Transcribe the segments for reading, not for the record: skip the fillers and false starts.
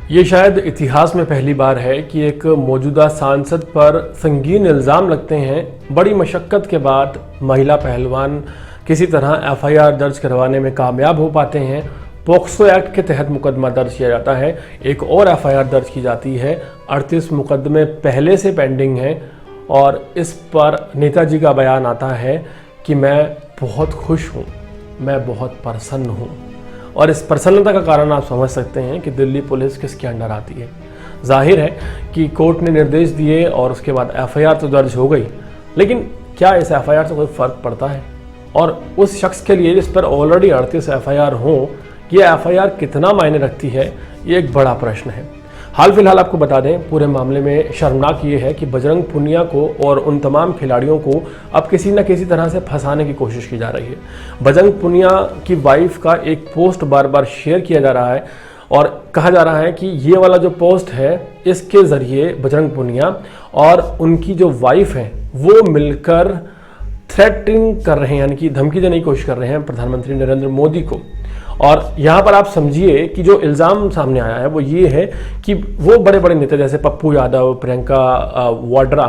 ये शायद इतिहास में पहली बार है कि एक मौजूदा सांसद पर संगीन इल्ज़ाम लगते हैं। बड़ी मशक्क़त के बाद महिला पहलवान किसी तरह एफआईआर दर्ज करवाने में कामयाब हो पाते हैं। पॉक्सो एक्ट के तहत मुकदमा दर्ज किया जाता है, एक और एफआईआर दर्ज की जाती है। 38 मुकदमे पहले से पेंडिंग हैं और इस पर नेताजी का बयान आता है कि मैं बहुत खुश हूँ, मैं बहुत प्रसन्न हूँ। और इस प्रसन्नता का कारण आप समझ सकते हैं कि दिल्ली पुलिस किसके अंडर आती है। जाहिर है कि कोर्ट ने निर्देश दिए और उसके बाद एफआईआर तो दर्ज हो गई, लेकिन क्या इस एफआईआर से कोई फ़र्क पड़ता है? और उस शख्स के लिए जिस पर ऑलरेडी 38 एफआईआर हों, ये एफआईआर कितना मायने रखती है, ये एक बड़ा प्रश्न है। हाल फिलहाल आपको बता दें, पूरे मामले में शर्मनाक ये है कि बजरंग पुनिया को और उन तमाम खिलाड़ियों को अब किसी न किसी तरह से फंसाने की कोशिश की जा रही है। बजरंग पुनिया की वाइफ का एक पोस्ट बार बार शेयर किया जा रहा है और कहा जा रहा है कि ये वाला जो पोस्ट है, इसके ज़रिए बजरंग पुनिया और उनकी जो वाइफ है वो मिलकर थ्रेटनिंग कर रहे हैं, यानी कि धमकी देने की कोशिश कर रहे हैं प्रधानमंत्री नरेंद्र मोदी को। और यहाँ पर आप समझिए कि जो इल्ज़ाम सामने आया है वो ये है कि वो बड़े बड़े नेता जैसे पप्पू यादव, प्रियंका वाड्रा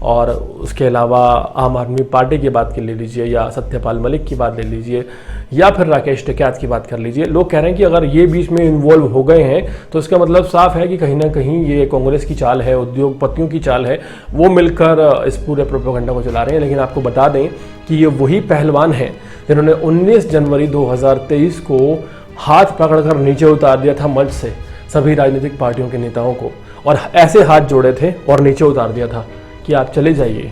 और उसके अलावा आम आदमी पार्टी की बात कर ले लीजिए, या सत्यपाल मलिक की बात ले लीजिए, या फिर राकेश टिकैत की बात कर लीजिए। लोग कह रहे हैं कि अगर ये बीच में इन्वॉल्व हो गए हैं तो इसका मतलब साफ है कि कहीं ना कहीं ये कांग्रेस की चाल है, उद्योगपतियों की चाल है, वो मिलकर इस पूरे प्रोपेगेंडा को चला रहे हैं। लेकिन आपको बता दें कि ये वही पहलवान हैं जिन्होंने 19 जनवरी 2023 को हाथ पकड़कर नीचे उतार दिया था मंच से सभी राजनीतिक पार्टियों के नेताओं को, और ऐसे हाथ जोड़े थे और नीचे उतार दिया था कि आप चले जाइए,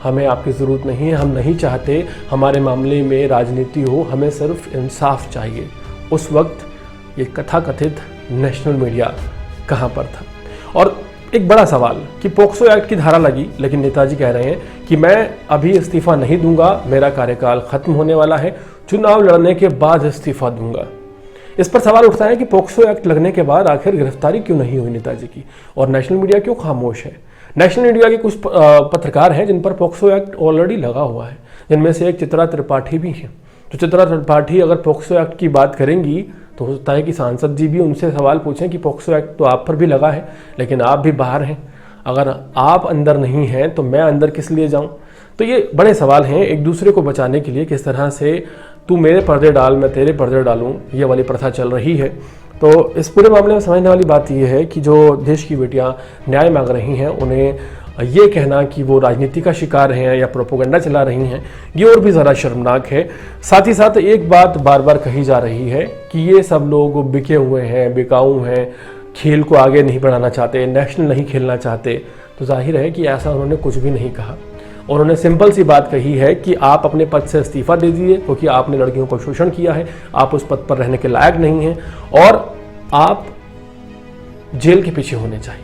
हमें आपकी ज़रूरत नहीं है, हम नहीं चाहते हमारे मामले में राजनीति हो, हमें सिर्फ इंसाफ चाहिए। उस वक्त ये कथाकथित नेशनल मीडिया कहाँ पर था? और एक बड़ा सवाल कि पॉक्सो एक्ट की धारा लगी, लेकिन नेताजी कह रहे हैं कि मैं अभी इस्तीफा नहीं दूंगा, मेरा कार्यकाल खत्म होने वाला है, चुनाव लड़ने के बाद इस्तीफा दूंगा। इस पर सवाल उठता है कि पॉक्सो एक्ट लगने के बाद आखिर गिरफ्तारी क्यों नहीं हुई नेताजी की, और नेशनल मीडिया क्यों खामोश है? नेशनल मीडिया के कुछ पत्रकार हैं जिन पर पॉक्सो एक्ट ऑलरेडी लगा हुआ है, जिनमें से एक चित्रा त्रिपाठी भी हैं। तो चित्रा त्रिपाठी अगर पॉक्सो एक्ट की बात करेंगी तो हो सकता है कि सांसद जी भी उनसे सवाल पूछें कि पॉक्सो एक्ट तो आप पर भी लगा है, लेकिन आप भी बाहर हैं, अगर आप अंदर नहीं हैं तो मैं अंदर किस लिए जाऊं? तो ये बड़े सवाल हैं। एक दूसरे को बचाने के लिए किस तरह से तू मेरे पर्दे डाल, मैं तेरे पर्दे डालूं, ये वाली प्रथा चल रही है। तो इस पूरे मामले में समझने वाली बात यह है कि जो देश की बेटियां न्याय मांग रही हैं, उन्हें ये कहना कि वो राजनीति का शिकार हैं या प्रोपेगेंडा चला रही हैं, ये और भी ज़रा शर्मनाक है। साथ ही साथ एक बात बार बार कही जा रही है कि ये सब लोग बिके हुए हैं, बिकाऊ हैं, खेल को आगे नहीं बढ़ाना चाहते, नेशनल नहीं खेलना चाहते। तो जाहिर है कि ऐसा उन्होंने कुछ भी नहीं कहा। उन्होंने सिंपल सी बात कही है कि आप अपने पद से इस्तीफा दे दीजिए क्योंकि आपने लड़कियों को शोषण किया है, आप उस पद पर रहने के लायक नहीं हैं और आप जेल के पीछे होने चाहिए।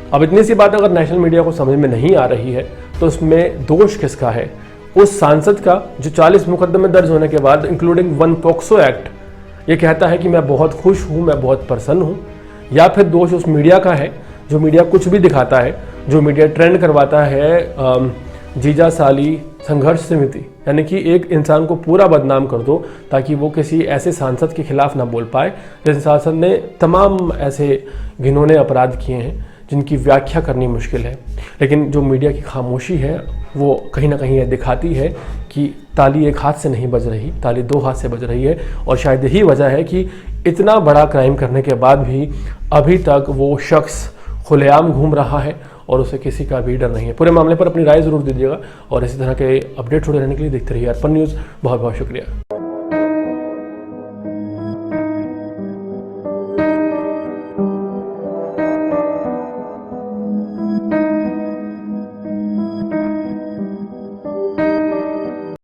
अब इतनी सी बात अगर नेशनल मीडिया को समझ में नहीं आ रही है तो उसमें दोष किसका है? उस सांसद का जो 40 मुकदमे दर्ज होने के बाद इंक्लूडिंग 1 पॉक्सो एक्ट ये कहता है कि मैं बहुत खुश हूँ, मैं बहुत प्रसन्न हूँ, या फिर दोष उस मीडिया का है जो मीडिया कुछ भी दिखाता है, जो मीडिया ट्रेंड करवाता है जीजा साली संघर्ष समिति, यानी कि एक इंसान को पूरा बदनाम कर दो ताकि वो किसी ऐसे सांसद के खिलाफ ना बोल पाए जिस सांसद ने तमाम ऐसे घिनौने अपराध किए हैं जिनकी व्याख्या करनी मुश्किल है। लेकिन जो मीडिया की खामोशी है वो कहीं ना कहीं यह दिखाती है कि ताली एक हाथ से नहीं बज रही, ताली 2 हाथ से बज रही है। और शायद यही वजह है कि इतना बड़ा क्राइम करने के बाद भी अभी तक वो शख्स खुलेआम घूम रहा है और उसे किसी का भी डर नहीं है। पूरे मामले पर अपनी राय ज़रूर दीजिएगा और इसी तरह के अपडेट जुड़े रहने के लिए देखते रहिए अर्पण न्यूज़। बहुत बहुत शुक्रिया।